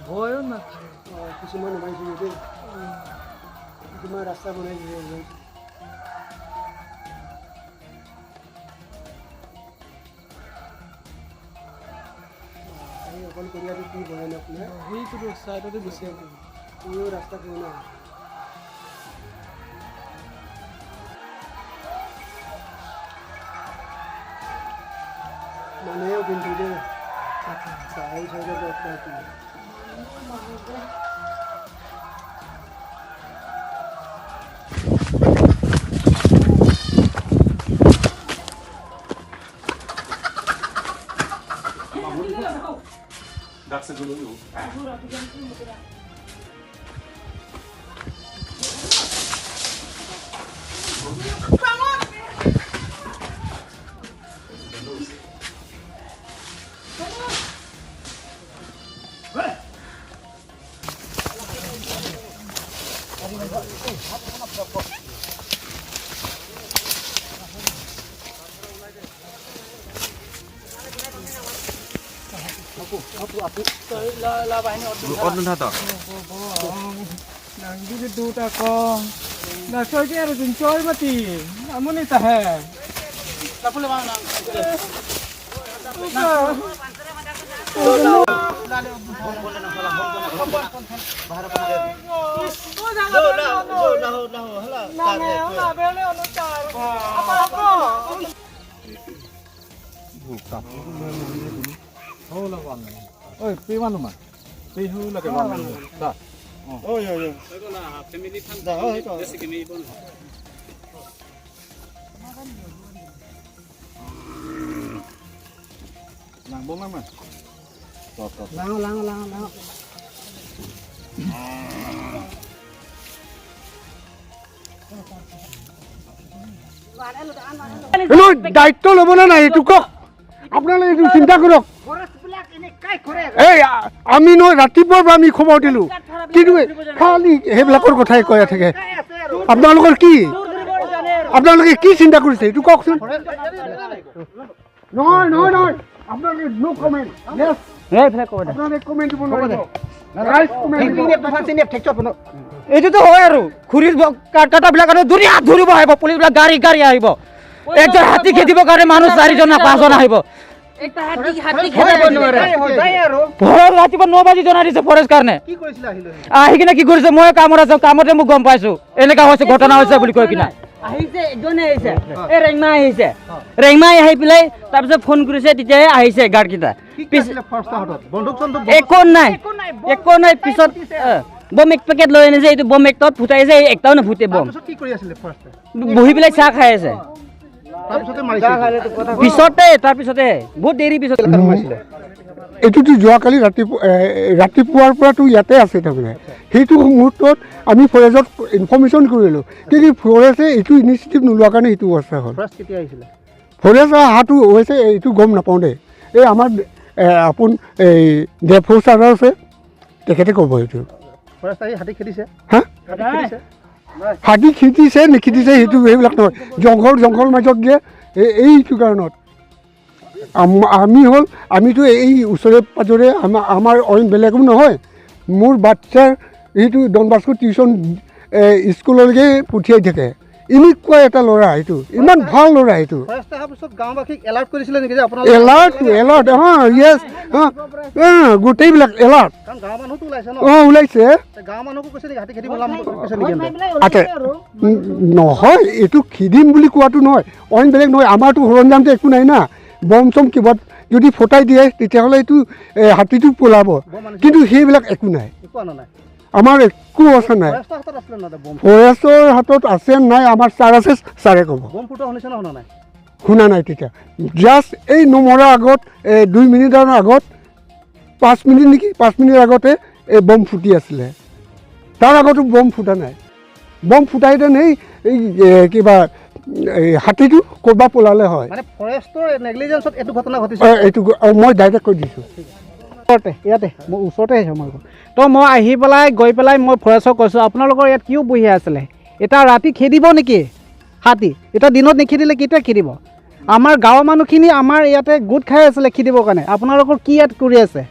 ভয়ও না কিছুমান ওলাইছিলোঁ দেই তোমাৰ ৰাস্তা বনাই দিলে অকল কৰিয়াটো কি ভয়ানক নাই সেইটো চাইডতে গুচি তুমিও ৰাস্তা পোৱা নাই মানুহেও কিন্তু দেই চাই চাইডে দৰকাৰ Daksa dulu yuk. Order hata. Nang di duta ko. Na soy ke aro jin choy mati. Amuni ta hai. Kapule bang nang. Oi, pi mana mah? Pi hu lah ke mana? Dah. Oh ya ya. Itu lah family kan. Dah, oh itu. Jadi kami pun. Lang bom mana? Top. Lang. দায়িত্ব ল'ব না নাই এইটো কওক আপোনালোকে এইটো চিন্তা কৰক এই আমি নহয় ৰাতিপুৱাৰ পৰা আমি খবৰ দিলোঁ কিন্তু খালি সেইবিলাকৰ কথাই কৈ থাকে আপোনালোকৰ কি আপোনালোকে কি চিন্তা কৰিছে এইটো কওকচোন নহয় আপোনালোকে নো কমেণ্ট আপোনালোকে কমেণ্ট দিব নোৱাৰিব এইটোতো হয় আৰু খুৰীৰ কাটাবিলাক দুনিয়াত ধৰিব আহিব পুলিচবিলাক গাড়ী আহিব একজন হাতী খেদিবৰ কাৰণে মানুহ 4জন না 5জন আহিব ৰাতিপুৱা 9 বাজি জনাই দিছে ফৰেষ্ট কাৰণে আহি কিনে কি কৰিছে মই কামত আছো কামতে মোক গম পাইছো এনেকা হৈছে ঘটনা হৈছে বুলি কৈ কিনা আহিছে একজনে আহিছে এই ৰেংমাই আহি পেলাই তাৰপিছত ফোন কৰিছে তেতিয়াহে আহিছে গাৰ্ডকেইটা একো নাই পিছত বম এক পেকেট লৈ আনিছে এইটো বম একটাত ফুটাইছে একটাও নুফুটে বম বহি পেলাই চাহ খাই আছে তাৰপিছতে বহুত দেৰি পিছত এইটোতো যোৱাকালি ৰাতিপুৱাৰ পৰাতো ইয়াতে আছে তাৰমানে সেইটো মুহূৰ্তত আমি ফৰেষ্টত ইনফৰ্মেশ্যন কৰিলোঁ কিন্তু ফৰেষ্টে এইটো ইনিচিয়েটিভ নোলোৱাৰ কাৰণে এইটো অৱস্থা হ'ল ফৰেষ্ট অহাটো হৈছে এইটো গম নাপাওঁ দেই এই আমাৰ আপোন এই ডেফো ছাৰ আছে তেখেতে ক'ব এইটো হাতী খেদিছে নিখেদিছে সেইটো সেইবিলাক নহয় জংঘল মাজত দিয়ে এইটো কাৰণত আমিতো এই ওচৰে পাজৰে আমাৰ অইন বেলেগো নহয় মোৰ বাচ্চাৰ এইটো ডন বস্কো টিউশ্যন স্কুললৈকে পঠিয়াই থাকে এনেকুৱা এটা ল'ৰা এইটো ইমান ভাল ল'ৰা এইটো এলাৰ্ট য়েছ গোটেইবিলাক এলাৰ্ট ওলাইছে আচ্ছা নহয় এইটো খেদিম বুলি কোৱাটো নহয় অইন বেলেগ নহয় আমাৰতো সৰঞ্জামটো একো নাই না বম চম কিবা যদি ফটাই দিয়ে তেতিয়াহ'লে এইটো হাতীটো পলাব কিন্তু সেইবিলাক একো নাই আমাৰ একো অৱস্থা নাই ফৰেষ্টৰ হাতত আছে নাই আমাৰ ছাৰ আছে ছাৰে ক'ব শুনা নাই তেতিয়া জাষ্ট এই নমৰাৰ আগত 2 মিনিটৰ আগত 5 মিনিট নেকি 5 মিনিট আগতে এই বম ফুটি আছিলে তাৰ আগতো বম ফুটা নাই বম ফুটাইতেন এই কিবা হাতীটো ক'ৰবাত পলালে হয় এইটো মই ডাইৰেক্ট কৈ দিছোঁ ইয়াতে মোৰ ওচৰতে আহিছোঁ মই তো মই আহি পেলাই গৈ পেলাই মই ফৰেষ্টক কৈছোঁ আপোনালোকৰ ইয়াত কিয় বহি আছিলে এতিয়া ৰাতি খেদিব নেকি হাতী এতিয়া দিনত নিখেদিলে কেতিয়া খেদিব আমাৰ গাঁৱৰ মানুহখিনি আমাৰ ইয়াতে গোট খাই আছিলে খেদিবৰ কাৰণে আপোনালোকৰ কি ইয়াত কৰি আছে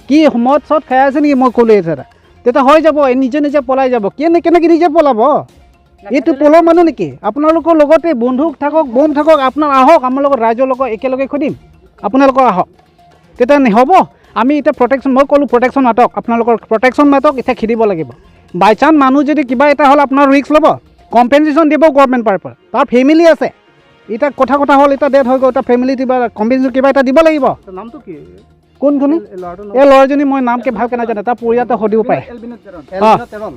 কি মদ চদ খাই আছে নেকি মই ক'লোঁ এটা তেতিয়া হৈ যাব নিজে নিজে পলাই যাব কেনেকৈ নিজে পলাব এইটো পলৰ মানুহ নেকি আপোনালোকৰ লগতে বন্ধুক থাকক বম থাকক আপোনাৰ আহক আমাৰ লগত ৰাইজৰ লগত একেলগে খুদিম আপোনালোকৰ আহক তেতিয়া নহ'ব আমি এতিয়া প্ৰটেকশ্যন মই ক'লোঁ প্ৰটেকশ্যন মাতক আপোনালোকৰ প্ৰটেকশ্যন মাতক এতিয়া খেদিব লাগিব বাই চান্স মানুহ যদি কিবা এটা হ'ল আপোনাৰ ৰিস্ক ল'ব কম্পেনচেশ্যন দিব গভৰ্ণমেণ্ট পাৰ পৰা তাৰ ফেমিলি আছে এতিয়া কথা হ'ল এতিয়া ডেথ হৈ গ'ল এতিয়া ফেমিলি কিবা কম্পেনচেশ্যন কিবা এটা দিব লাগিব নামটো কি কোনখিনি এই ল'ৰাজনী মই নামকে ভালকৈ নাজানে তাৰ পৰিয়ালটো সুধিব পাৰে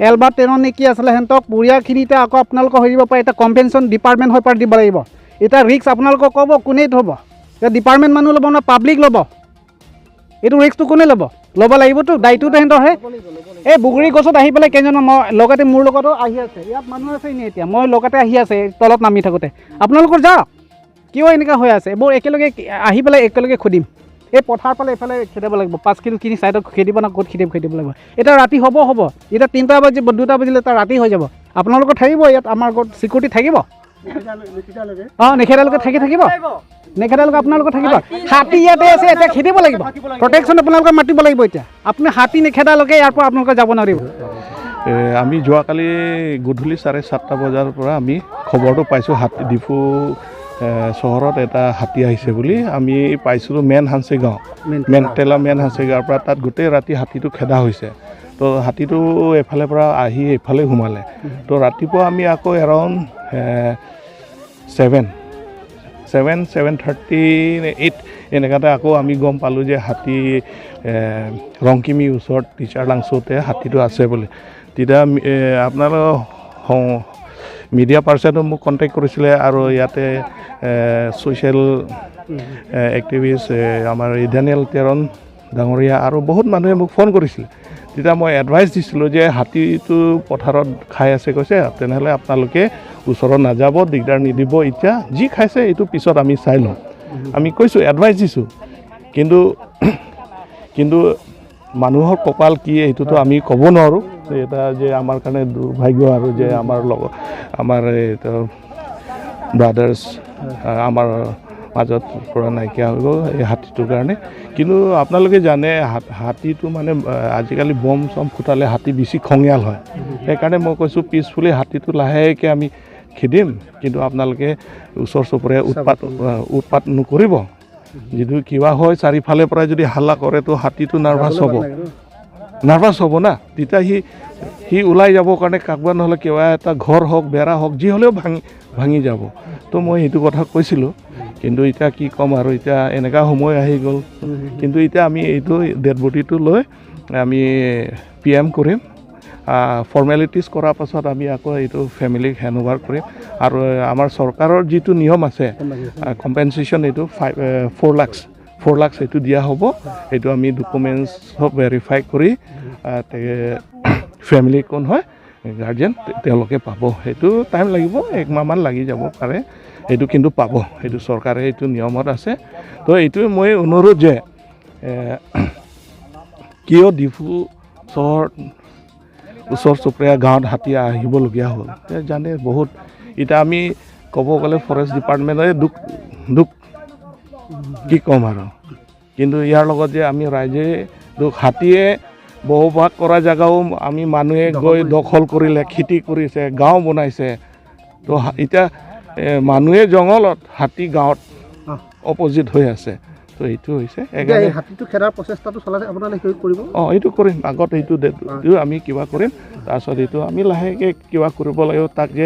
এলবাৰ্ট টেৰন নে কি আছিলে সিহঁতক পৰিয়ালখিনিতে আকৌ আপোনালোকক সুধিব পাৰে এতিয়া কম্পেনচেশ্যন ডিপাৰ্টমেণ্ট হৈ পাৰ দিব লাগিব এতিয়া ৰিস্ক আপোনালোকক ক'ব কোনে থ'ব এতিয়া ডিপাৰ্টমেণ্ট মানুহ ল'ব না পাব্লিক ল'ব এইটো ৰিস্কটো কোনে ল'ব লাগিবতো দায়িত্বটো সিহঁতৰহে এই বগৰী গছত আহি পেলাই কেইজনমান মই লগতে মোৰ লগতো আহি আছে ইয়াত মানুহ আছে এনেই এতিয়া মই লগতে আহি আছে তলত নামি থাকোঁতে আপোনালোকৰ যাওক কিয় এনেকুৱা হৈ আছে এইবোৰ একেলগে আহি পেলাই একেলগে খুদিম এই পথাৰ পালে এইফালে খেদিব লাগিব 5 কিলোখিনি ছাইডত খেদিব না ক'ত খেদিব লাগিব এতিয়া ৰাতি হ'ব এতিয়া 3টা বাজিব 2টা বাজিলে তাৰ ৰাতি হৈ যাব আপোনালোকৰ থাকিব ইয়াত আমাৰ ঘৰত চিকিউৰিটি থাকিব নেখেদালৈকে থাকিব নেখেদালৈকে আপোনালোকৰ থাকিব হাতী ইয়াতে আছে এতিয়া খেদিব লাগিব প্ৰটেকশ্যন আপোনালোকে মাতিব লাগিব এতিয়া আপুনি হাতী নেখেদালৈকে ইয়াৰ পৰা আপোনালোকে যাব নোৱাৰিব আমি যোৱাকালি গধূলি 7:30 বজাৰ পৰা আমি খবৰটো পাইছোঁ হাতী ডিফু চহৰত এটা হাতী আহিছে বুলি আমি পাইছিলোঁ মেইন হাঞ্চি গাঁও মেইন হাঞ্চি গাঁৱৰ পৰা তাত গোটেই ৰাতি হাতীটো খেদা হৈছে তো হাতীটো এফালৰ পৰা আহি এইফালে সোমালে তো ৰাতিপুৱা আমি আকৌ এৰাউণ্ড 7:30 এনেকুৱাতে আকৌ আমি গম পালোঁ যে হাতী ৰংকিমি ওচৰত টিচাৰ লাংচতে হাতীটো আছে বুলি তেতিয়া আপোনালোকৰ মিডিয়া পাৰ্চনে মোক কণ্টেক্ট কৰিছিলে আৰু ইয়াতে ছ'চিয়েল এক্টিভিষ্ট আমাৰ ইডানিয়েল টেৰন ডাঙৰীয়া আৰু বহুত মানুহে মোক ফোন কৰিছিলে তেতিয়া মই এডভাইচ দিছিলোঁ যে হাতীটো পথাৰত খাই আছে কৈছে তেনেহ'লে আপোনালোকে ওচৰত নাযাব দিগদাৰ নিদিব এতিয়া যি খাইছে এইটো পিছত আমি চাই লওঁ আমি কৈছোঁ এডভাইচ দিছোঁ কিন্তু মানুহৰ কপাল কি এইটোতো আমি ক'ব নোৱাৰোঁ এটা যে আমাৰ কাৰণে দুৰ্ভাগ্য আৰু যে আমাৰ এইটো ব্ৰাদাৰ্ছ আমাৰ মাজত পৰা নাইকিয়া হৈ গ'ল এই হাতীটোৰ কাৰণে কিন্তু আপোনালোকে জানে হাতীটো মানে আজিকালি বম চম ফুটালে হাতী বেছি খঙিয়াল হয় সেইকাৰণে মই কৈছোঁ পিছফুলি হাতীটো লাহেকৈ আমি খেদিম কিন্তু আপোনালোকে ওচৰ চুবুৰীয়া উৎপাত নকৰিব যদি কিবা হয় চাৰিওফালে পৰা যদি হাল্লা কৰে তো হাতীটো নাৰ্ভাছ হ'ব না তেতিয়া সি ওলাই যাবৰ কাৰণে কাকবা নহ'লে কিবা এটা ঘৰ হওক বেৰা হওক যি হ'লেও ভাঙি যাব তো মই সেইটো কথা কৈছিলোঁ কিন্তু এতিয়া কি ক'ম আৰু এতিয়া এনেকুৱা সময় আহি গ'ল কিন্তু এতিয়া আমি এইটো ডেড বডিটো লৈ আমি PM কৰিম ফৰ্মেলিটিজ কৰাৰ পাছত আমি আকৌ এইটো ফেমিলিক হেণ্ডঅভাৰ কৰিম আৰু আমাৰ চৰকাৰৰ যিটো নিয়ম আছে কম্পেনচেশ্যন এইটো 4 লাখ এইটো দিয়া হ'ব এইটো আমি ডকুমেণ্টছ চব ভেৰিফাই কৰি ফেমিলি কোন হয় গাৰ্জেন তেওঁলোকে পাব সেইটো টাইম লাগিব 1 মাহমান লাগি যাব পাৰে এইটো কিন্তু পাব এইটো চৰকাৰে এইটো নিয়মত আছে তো এইটোৱে মই অনুৰোধ যে কিয় ডিফু চহৰ ওচৰ চুবুৰীয়া গাঁৱত হাতী আহিবলগীয়া হ'ল জানে বহুত এতিয়া আমি ক'ব গ'লে ফৰেষ্ট ডিপাৰ্টমেণ্টে দুখ কি ক'ম আৰু কিন্তু ইয়াৰ লগত যে আমি ৰাইজে হাতীয়ে বসবাস কৰা জেগাও আমি মানুহে গৈ দখল কৰিলে খেতি কৰিছে গাঁও বনাইছে তো এতিয়া মানুহে জংঘলত হাতী গাঁৱত অপজিট হৈ আছে তো এইটো হৈছে হাতীটো খেদাৰ প্ৰচেষ্টাটো চলালে আপোনালোকে কৰিব এইটো কৰিম আগত এইটো আমি কিবা কৰিম তাৰপিছত এইটো আমি লাহেকৈ কিবা কৰিব লাগিব তাক যে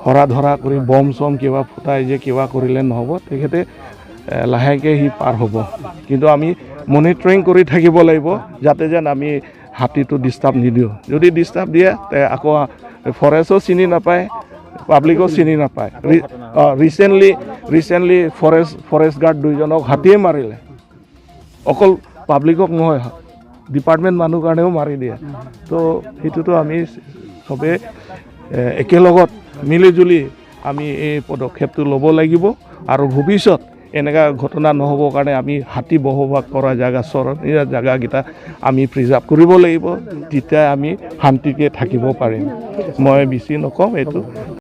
হৰা ধৰা কৰি বম চম কিবা ফুটাই যে কিবা কৰিলে নহ'ব তেখেতে লাহেকৈ সি পাৰ হ'ব কিন্তু আমি মনিটৰিং কৰি থাকিব লাগিব যাতে যেন আমি হাতীটো ডিষ্টাৰ্ব নিদিওঁ যদি ডিষ্টাৰ্ব দিয়ে তে আকৌ ফৰেষ্টো চিনি নাপায় পাব্লিকো চিনি নাপায় ৰিচেণ্টলি ফৰেষ্ট গাৰ্ড 2জনক হাতীয়ে মাৰিলে অকল পাব্লিকক নহয় ডিপাৰ্টমেণ্ট মানুহ কাৰণেও মাৰি দিয়ে তো সেইটোতো আমি চবেই একেলগত মিলিজুলি আমি এই পদক্ষেপটো ল'ব লাগিব আৰু ভৱিষ্যত এনেকুৱা ঘটনা নহ'বৰ কাৰণে আমি হাতী বসবাস কৰা জেগা চৰণীয়া জেগাকেইটা আমি প্ৰিজাৰ্ভ কৰিব লাগিব, তেতিয়া আমি শান্তিকৈ থাকিব পাৰিম। মই বেছি নকওঁ এইটো।